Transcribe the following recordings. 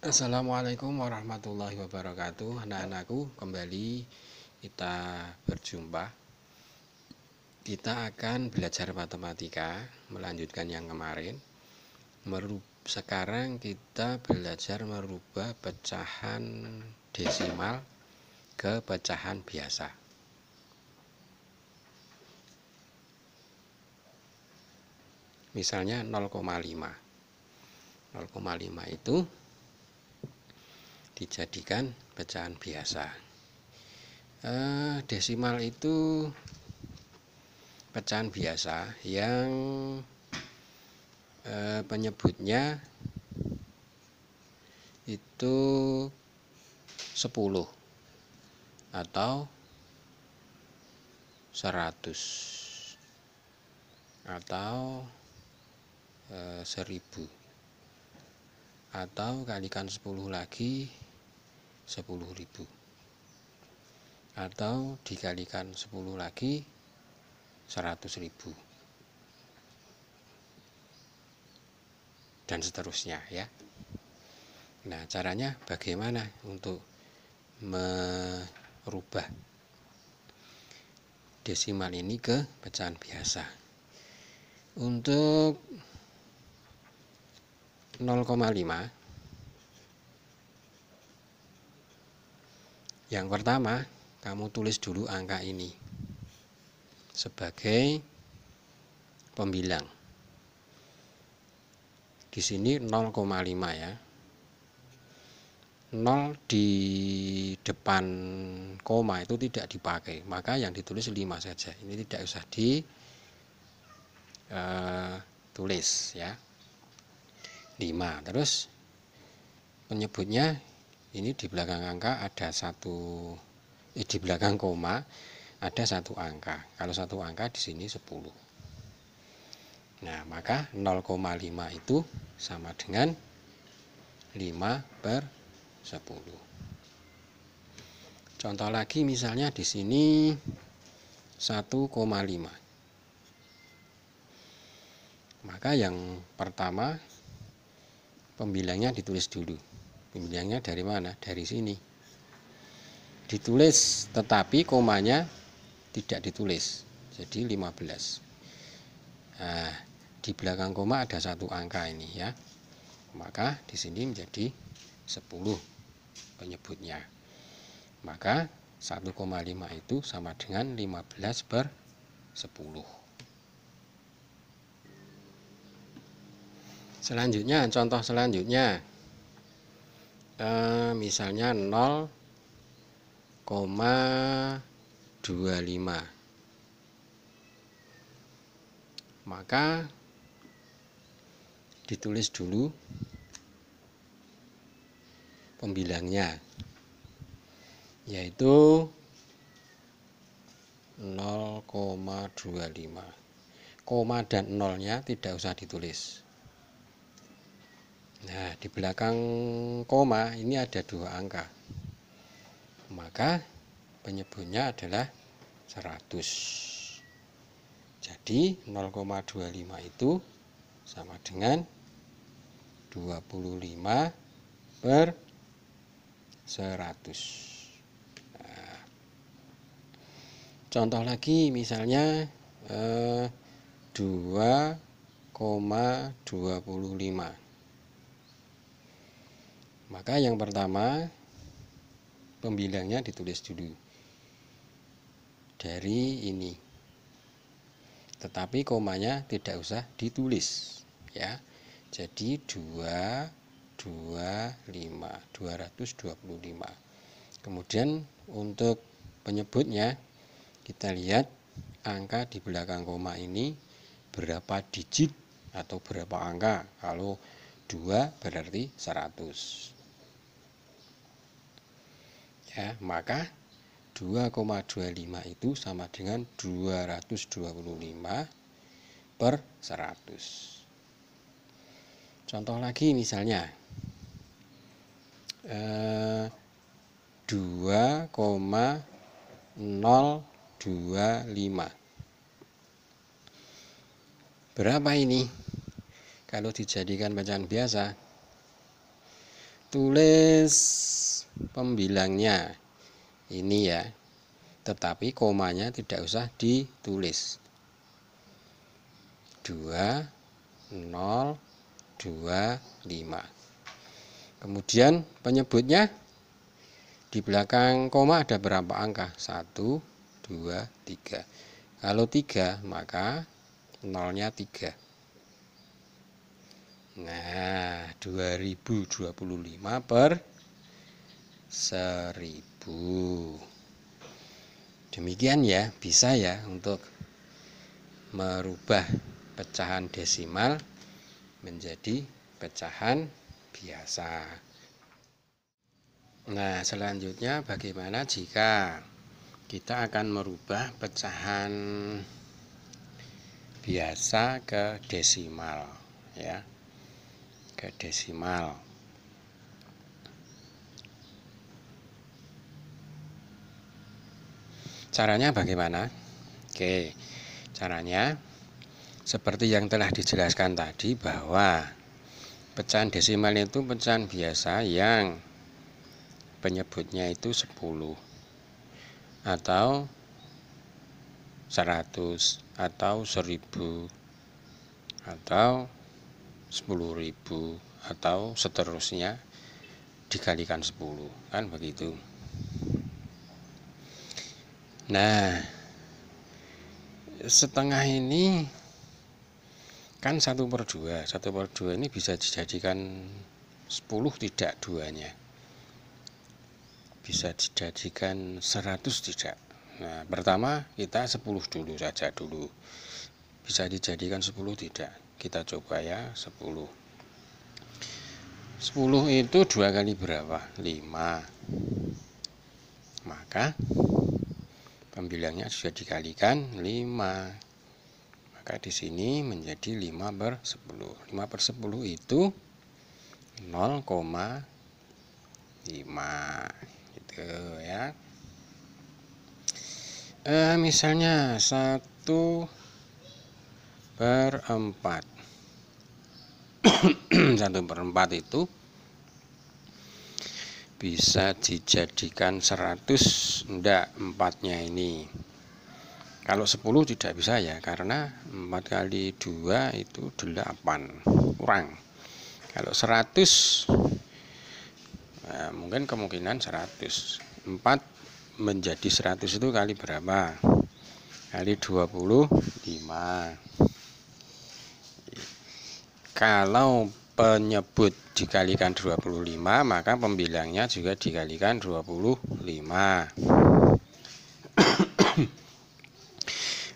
Assalamualaikum warahmatullahi wabarakatuh. Anak-anakku, kembali kita berjumpa. Kita akan belajar matematika, melanjutkan yang kemarin. Sekarang kita belajar merubah pecahan desimal ke pecahan biasa. Misalnya 0,5. 0,5 itu dijadikan pecahan biasa. Desimal itu pecahan biasa yang penyebutnya itu 10 atau 100 atau 1000 atau kalikan 10 lagi 10.000 atau dikalikan 10 lagi 100.000 dan seterusnya ya. Nah, caranya bagaimana untuk merubah desimal ini ke pecahan biasa? Untuk 0,5 yang pertama, kamu tulis dulu angka ini sebagai pembilang. Di sini 0,5 ya. 0 di depan koma itu tidak dipakai, maka yang ditulis 5 saja. Ini tidak usah ditulis ya. 5. Terus penyebutnya ini di belakang angka ada di belakang koma ada satu angka. Kalau satu angka di sini 10. Nah, maka 0,5 itu sama dengan 5/10. Contoh lagi misalnya di sini 1,5. Maka yang pertama pembilangnya ditulis dulu. Pembilangnya dari mana? Dari sini. Ditulis tetapi komanya tidak ditulis. Jadi 15. Nah, di belakang koma ada satu angka ini ya. Maka di sini menjadi 10 penyebutnya. Maka 1,5 itu sama dengan 15/10. Selanjutnya, contoh selanjutnya misalnya 0,25. Maka ditulis dulu pembilangnya, yaitu 0,25. Koma dan nolnya tidak usah ditulis. Nah, di belakang koma ini ada dua angka. Maka penyebutnya adalah 100. Jadi 0,25 itu sama dengan 25/100. Nah, contoh lagi misalnya 2,25. Maka yang pertama pembilangnya ditulis dulu dari ini, tetapi komanya tidak usah ditulis ya. Jadi 225. Kemudian untuk penyebutnya kita lihat angka di belakang koma ini berapa digit atau berapa angka. Kalau 2 berarti 100 ya, maka 2,25 itu sama dengan 225/100. Contoh lagi misalnya 2,025. Berapa ini? Kalau dijadikan pecahan biasa tulis pembilangnya ini ya, tetapi komanya tidak usah ditulis. 2025. Kemudian penyebutnya di belakang koma ada berapa angka? 1, 2, 3. Kalau 3 maka nolnya 3. Nah, 2025 per 1000. Demikian ya, bisa ya untuk merubah pecahan desimal menjadi pecahan biasa. Nah, selanjutnya bagaimana jika kita akan merubah pecahan biasa ke desimal ya, ke desimal. Caranya bagaimana? Oke, caranya seperti yang telah dijelaskan tadi, bahwa pecahan desimal itu pecahan biasa yang penyebutnya itu 10 atau 100 atau 1000 atau 10.000 atau seterusnya dikalikan 10, kan begitu. Nah, setengah ini kan 1/2. 1/2 ini bisa dijadikan 10 tidak duanya, bisa dijadikan 100 tidak. Nah, pertama kita 10 dulu saja dulu. Bisa dijadikan 10 tidak? Kita coba ya, 10. 10 itu 2 kali berapa? 5. Maka pembilangnya sudah dikalikan 5. Maka di sini menjadi 5/10. 5/10 itu 0,5 gitu ya. Misalnya 1/4. 1/4 itu bisa dijadikan 100, enggak, 4-nya ini. Kalau 10 tidak bisa ya, karena 4 kali 2 itu 8, kurang. Kalau 100, nah, mungkin kemungkinan 100. 4 menjadi 100 itu kali berapa? Kali 25. Kalau penyebut dikalikan 25, maka pembilangnya juga dikalikan 25.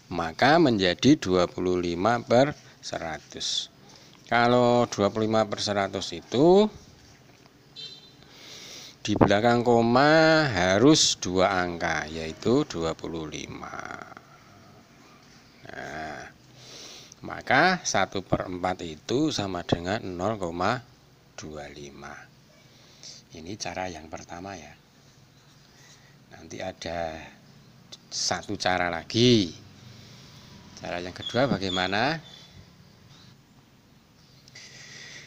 Maka menjadi 25/100. Kalau 25/100 itu di belakang koma harus 2 angka, yaitu 25. Nah, maka 1/4 itu sama dengan 0,25. Ini cara yang pertama ya. Nanti ada satu cara lagi. Cara yang kedua bagaimana?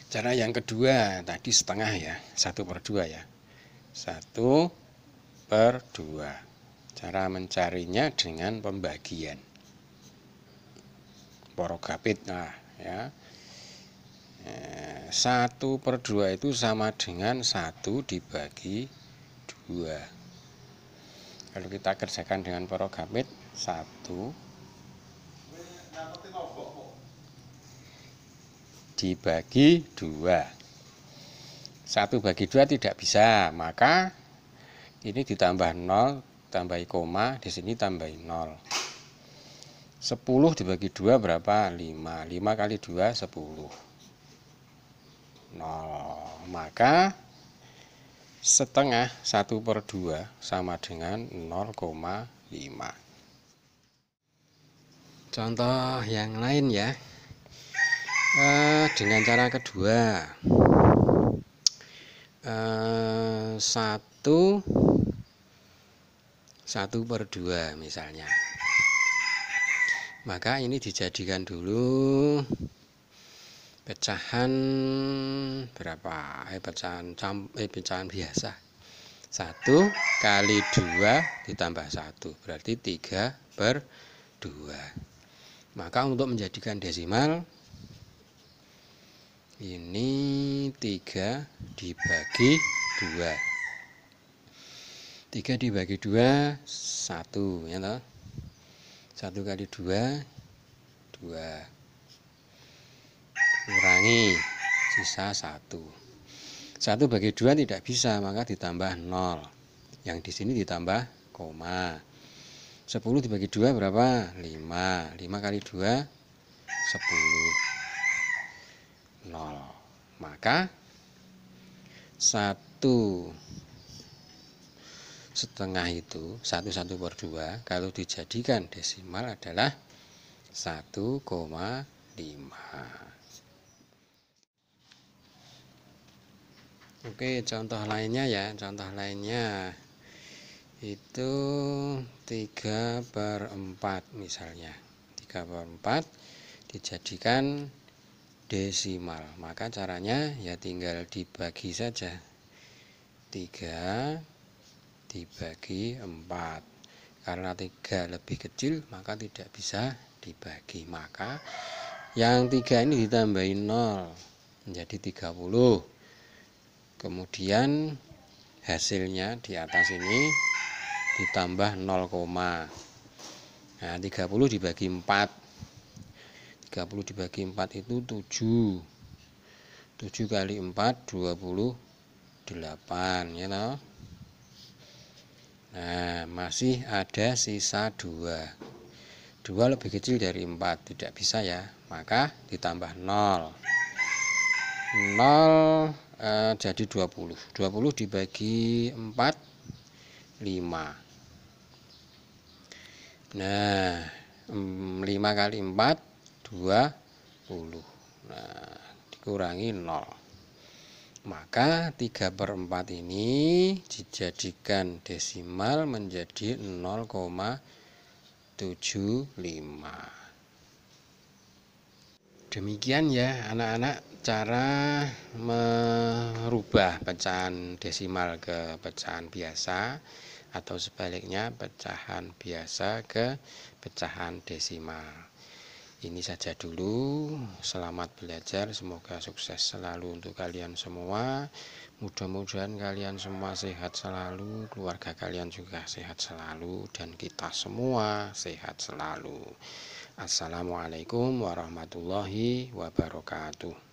Cara yang kedua tadi setengah ya, 1/2 ya. 1/2. Cara mencarinya dengan pembagian porogapit. Nah ya, 1/2 itu sama dengan 1 dibagi 2. Kalau kita kerjakan dengan porogapit, 1 dibagi 2. 1 bagi 2 tidak bisa, maka ini ditambah 0, tambahi koma, di sini tambahi 0. 10 dibagi 2 berapa? 5. 5 kali 2 10. 0. Maka setengah 1/2 sama dengan 0,5. Contoh yang lain ya. Dengan cara kedua, 1/2 misalnya. Maka ini dijadikan dulu pecahan berapa? Pecahan biasa. 1 kali 2 ditambah 1 berarti 3/2. Maka untuk menjadikan desimal ini 3 dibagi 2. 3 dibagi 2 1 ya toh. 1 kali 2 2. Kurangi sisa 1. 1 bagi 2 tidak bisa, maka ditambah 0. Yang di sini ditambah koma. 10 dibagi 2 berapa? 5. 5 kali 2 10. 0. Maka 1/2 itu 1/2 kalau dijadikan desimal adalah 1,5. Oke, contoh lainnya ya. Contoh lainnya itu 3/4 misalnya. 3/4 dijadikan desimal. Maka caranya ya tinggal dibagi saja. 3 dibagi 4. Karena 3 lebih kecil maka tidak bisa dibagi. Maka yang 3 ini ditambahin 0 menjadi 30. Kemudian hasilnya di atas ini ditambah 0, nah 30 dibagi 4. 30 dibagi 4 itu 7. 7 kali 4 28 ya toh. Nah, masih ada sisa 2. 2 lebih kecil dari 4, tidak bisa ya. Maka ditambah 0. 0 jadi 20. 20 dibagi 4 5. Nah, 5 kali 4 20. Nah, dikurangi 0. Maka 3/4 ini dijadikan desimal menjadi 0,75. Demikian ya anak-anak cara merubah pecahan desimal ke pecahan biasa atau sebaliknya pecahan biasa ke pecahan desimal. Ini saja dulu, selamat belajar, semoga sukses selalu untuk kalian semua. Mudah-mudahan kalian semua sehat selalu, keluarga kalian juga sehat selalu, dan kita semua sehat selalu. Assalamualaikum warahmatullahi wabarakatuh.